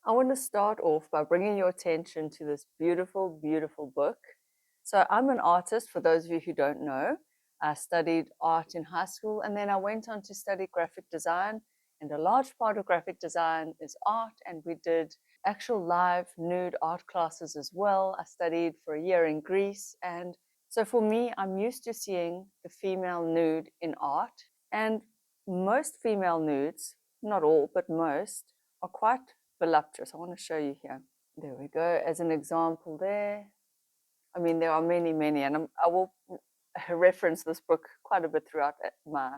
I want to start off by bringing your attention to this beautiful, beautiful book. So I'm an artist, for those of you who don't know. I studied art in high school, and then I went on to study graphic design. And a large part of graphic design is art, and we did actual live nude art classes as well. I studied for a year in Greece. And so for me, I'm used to seeing the female nude in art. And most female nudes, not all, but most, are quite voluptuous. I want to show you here. There we go, as an example there. I mean, there are many, many, and I will reference this book quite a bit throughout my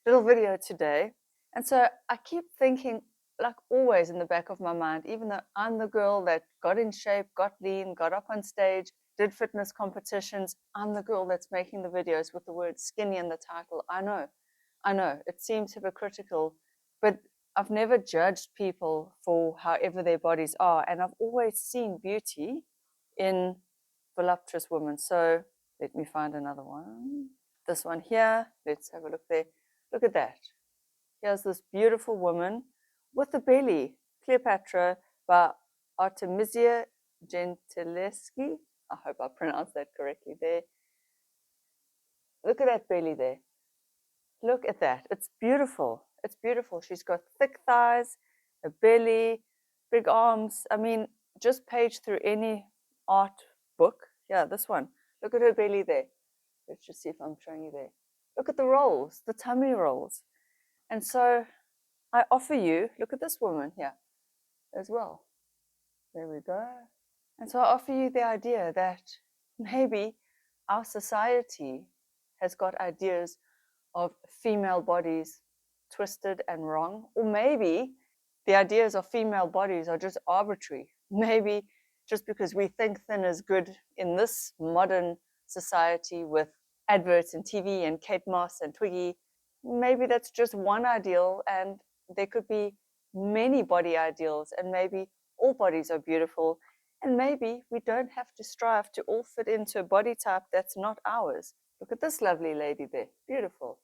little video today. And so I keep thinking, like always in the back of my mind, even though I'm the girl that got in shape, got lean, got up on stage, did fitness competitions, I'm the girl that's making the videos with the word skinny in the title. I know, it seems hypocritical, but I've never judged people for however their bodies are, and I've always seen beauty in voluptuous women. So let me find another one. This one here, let's have a look there. Look at that. Here's this beautiful woman with a belly, Cleopatra by Artemisia Gentileschi. I hope I pronounced that correctly there. Look at that belly there. Look at that. It's beautiful. It's beautiful. She's got thick thighs, a belly, big arms. I mean, just page through any art book. Yeah, this one. Look at her belly there. Let's just see if I'm showing you there. Look at the rolls, the tummy rolls. And so I offer you, look at this woman here as well. There we go. And so I offer you the idea that maybe our society has got ideas of female bodies twisted and wrong, or maybe the ideas of female bodies are just arbitrary. Maybe just because we think thin is good in this modern society with adverts and TV and Kate Moss and Twiggy, maybe that's just one ideal, and there could be many body ideals, and maybe all bodies are beautiful, and maybe we don't have to strive to all fit into a body type that's not ours. Look at this lovely lady there. Beautiful.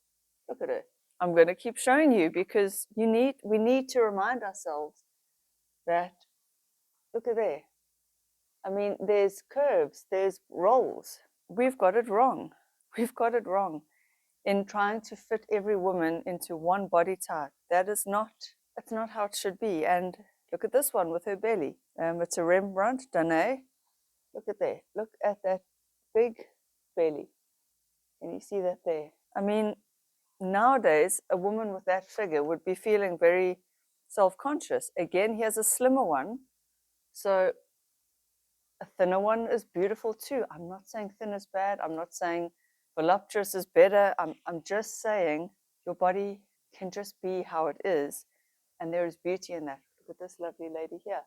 Look at her. I'm going to keep showing you because we need to remind ourselves that, look at there. I mean, there's curves, there's rolls. We've got it wrong. We've got it wrong in trying to fit every woman into one body type. That's not how it should be. And look at this one with her belly. It's a Rembrandt, Danae. Look at there. Look at that big belly. Can you see that there? I mean, nowadays, a woman with that figure would be feeling very self-conscious. Again, here's a slimmer one. So a thinner one is beautiful too. I'm not saying thin is bad. I'm not saying voluptuous is better. I'm just saying your body can just be how it is. And there is beauty in that. Look at this lovely lady here.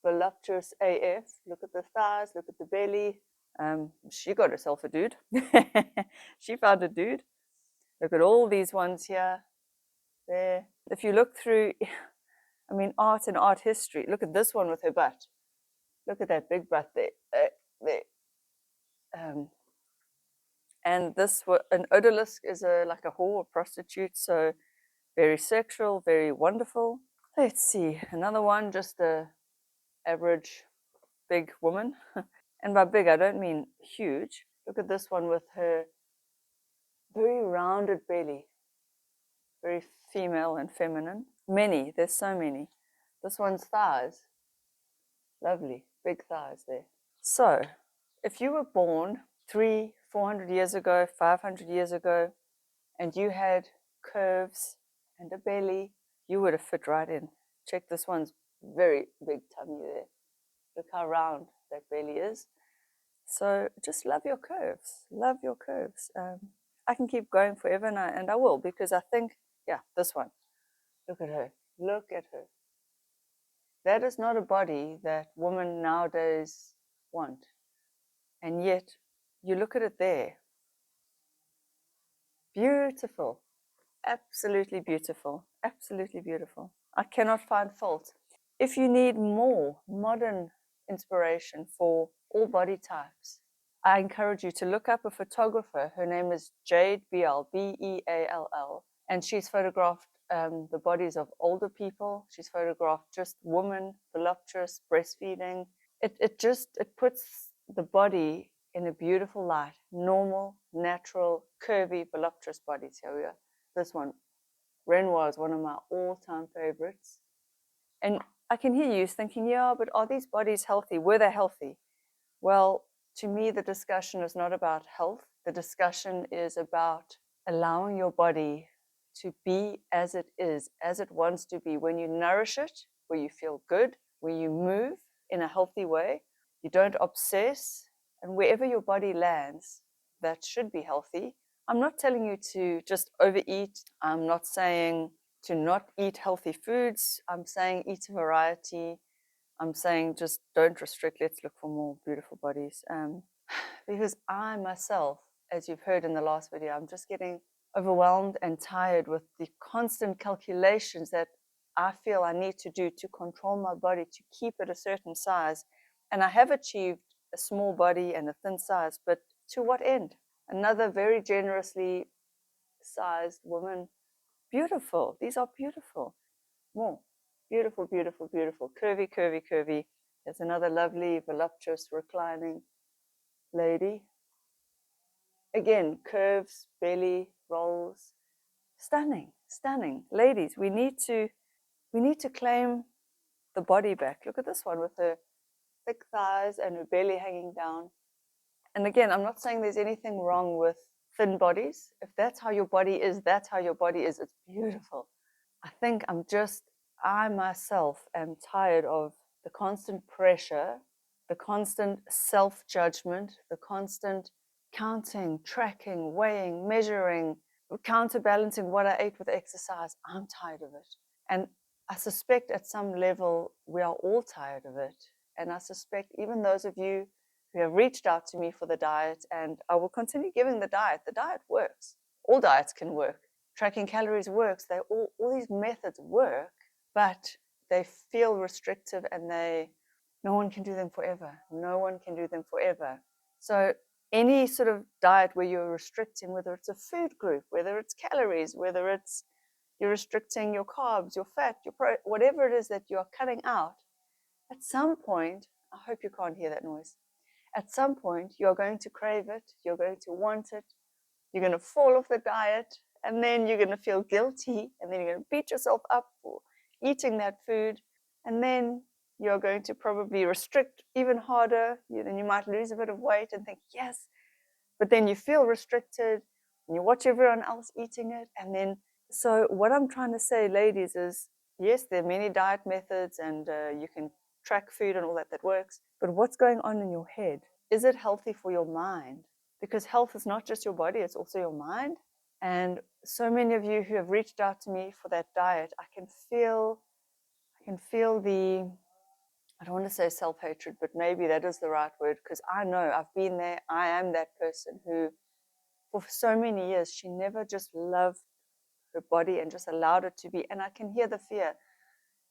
Voluptuous AF. Look at the thighs. Look at the belly. She got herself a dude. She found a dude. Look at all these ones here, there. If you look through, I mean, art and art history, look at this one with her butt. Look at that big butt there. And this, an odalisque is like a whore, a prostitute, so very sexual, very wonderful. Let's see, another one, just a average big woman. And by big, I don't mean huge. Look at this one with her very rounded belly. Very female and feminine. Many, there's so many. This one's thighs. Lovely, big thighs there. So, if you were born 300-400 years ago, 500 years ago, and you had curves and a belly, you would have fit right in. Check this one's very big tummy there. Look how round that belly is. So just love your curves. Love your curves. I can keep going forever, and I will, because I think, yeah, this one. Look at her. Look at her. That is not a body that women nowadays want. And yet, you look at it there. Beautiful. Absolutely beautiful. Absolutely beautiful. I cannot find fault. If you need more modern inspiration for all body types, I encourage you to look up a photographer. Her name is Jade Beall, Beall, and she's photographed the bodies of older people. She's photographed just women, voluptuous, breastfeeding. It puts the body in a beautiful light. Normal, natural, curvy, voluptuous bodies. Here we are. This one, Renoir, is one of my all-time favorites. And I can hear you thinking, yeah, but are these bodies healthy? Were they healthy? Well, to me, the discussion is not about health. The discussion is about allowing your body to be as it is, as it wants to be. When you nourish it, where you feel good, where you move in a healthy way, you don't obsess, and wherever your body lands, that should be healthy. I'm not telling you to just overeat. I'm not saying to not eat healthy foods. I'm saying eat a variety. I'm saying just don't restrict. Let's look for more beautiful bodies. Because I myself, as you've heard in the last video, I'm just getting overwhelmed and tired with the constant calculations that I feel I need to do to control my body, to keep it a certain size. And I have achieved a small body and a thin size, but to what end? Another very generously sized woman. Beautiful. These are beautiful. More. Beautiful, beautiful, beautiful. Curvy, curvy, curvy. There's another lovely, voluptuous, reclining lady. Again, curves, belly, rolls. Stunning, stunning. Ladies, we need to claim the body back. Look at this one with her thick thighs and her belly hanging down. And again, I'm not saying there's anything wrong with thin bodies. If that's how your body is, that's how your body is. It's beautiful. I think I myself am tired of the constant pressure, the constant self-judgment, the constant counting, tracking, weighing, measuring, counterbalancing what I ate with exercise. I'm tired of it. And I suspect at some level we are all tired of it. And I suspect even those of you who have reached out to me for the diet, and I will continue giving the diet works. All diets can work. Tracking calories works. All these methods work, but they feel restrictive, and no one can do them forever. No one can do them forever. So any sort of diet where you're restricting, whether it's a food group, whether it's calories, whether it's you're restricting your carbs, your fat, whatever it is that you're cutting out, at some point, I hope you can't hear that noise. At some point, you're going to crave it. You're going to want it. You're going to fall off the diet, and then you're going to feel guilty, and then you're going to beat yourself up for eating that food, and then you're going to probably restrict even harder. Then you might lose a bit of weight and think, yes, but then you feel restricted, and you watch everyone else eating it, and then, so what I'm trying to say, ladies, is yes, there are many diet methods, and you can track food and all that works, but what's going on in your head? Is it healthy for your mind? Because health is not just your body, it's also your mind. And so many of you who have reached out to me for that diet, I can feel the, I don't want to say self-hatred, but maybe that is the right word, because I know I've been there. I am that person who, for so many years, she never just loved her body and just allowed it to be. And I can hear the fear.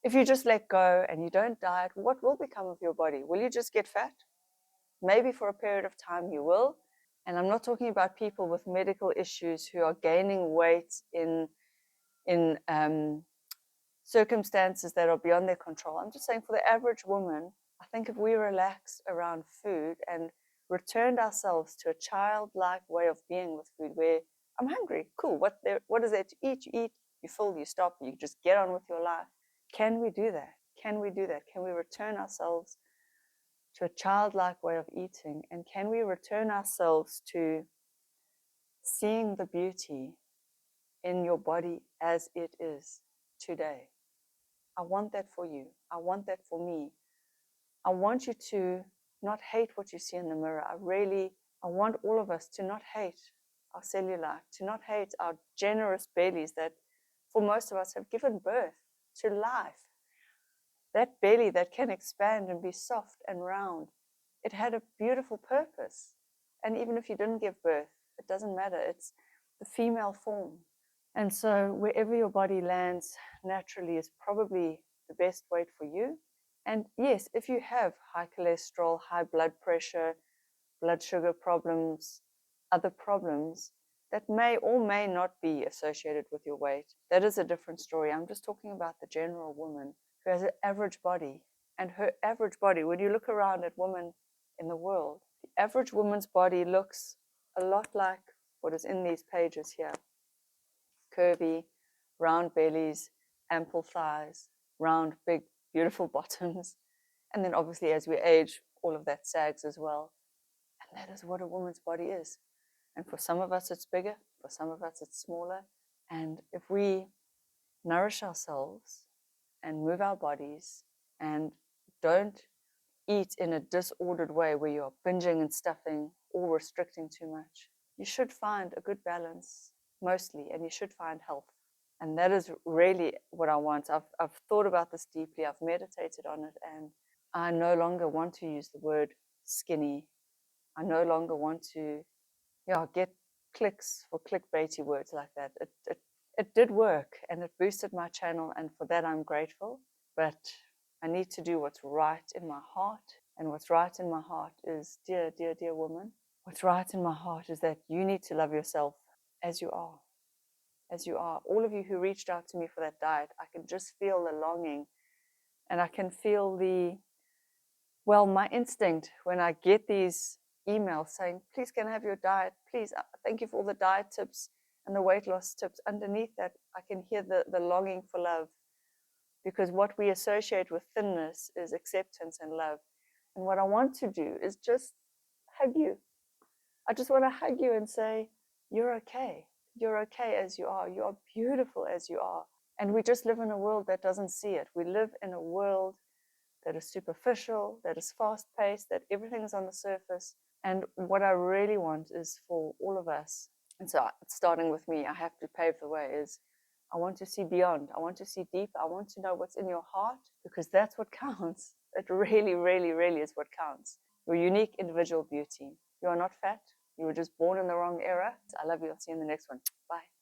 If you just let go and you don't diet, what will become of your body? Will you just get fat? Maybe for a period of time you will. And I'm not talking about people with medical issues who are gaining weight in circumstances that are beyond their control. I'm just saying for the average woman, I think if we relax around food and returned ourselves to a childlike way of being with food, where I'm hungry, cool, what is there to eat? You eat, you fill, you stop, you just get on with your life. Can we do that? Can we do that? Can we return ourselves to a childlike way of eating? And can we return ourselves to seeing the beauty in your body as it is today? I want that for you. I want that for me. I want you to not hate what you see in the mirror. I want all of us to not hate our cellulite, to not hate our generous bellies that for most of us have given birth to life. That belly that can expand and be soft and round, it had a beautiful purpose. And even if you didn't give birth, it doesn't matter. It's the female form. And so wherever your body lands naturally is probably the best weight for you. And yes, if you have high cholesterol, high blood pressure, blood sugar problems, other problems, that may or may not be associated with your weight. That is a different story. I'm just talking about the general woman who has an average body. And her average body, when you look around at women in the world, the average woman's body looks a lot like what is in these pages here. Curvy, round bellies, ample thighs, round, big, beautiful bottoms. And then obviously as we age, all of that sags as well. And that is what a woman's body is. And for some of us, it's bigger. For some of us, it's smaller. And if we nourish ourselves and move our bodies and don't eat in a disordered way where you're binging and stuffing or restricting too much, you should find a good balance mostly, and you should find health. And that is really what I want. I've thought about this deeply. I've meditated on it, and I no longer want to use the word skinny. I no longer want to get clicks for clickbaity words like that. It did work, and it boosted my channel, and for that I'm grateful. But I need to do what's right in my heart, and what's right in my heart is, dear, dear, dear woman, what's right in my heart is that you need to love yourself as you are. As you are. All of you who reached out to me for that diet, I can just feel the longing, and I can feel my instinct when I get these emails saying, please can I have your diet? Please, thank you for all the diet tips and the weight loss tips. Underneath that, I can hear the longing for love, because what we associate with thinness is acceptance and love. And what I want to do is just hug you. I just want to hug you and say, you're okay. You're okay as you are. You are beautiful as you are. And we just live in a world that doesn't see it. We live in a world that is superficial, that is fast-paced, that everything's on the surface. And what I really want is for all of us, and so starting with me, I have to pave the way, is I want to see beyond. I want to see deep. I want to know what's in your heart, because that's what counts. It really, really, really is what counts. Your unique individual beauty. You are not fat. You were just born in the wrong era. I love you. I'll see you in the next one. Bye.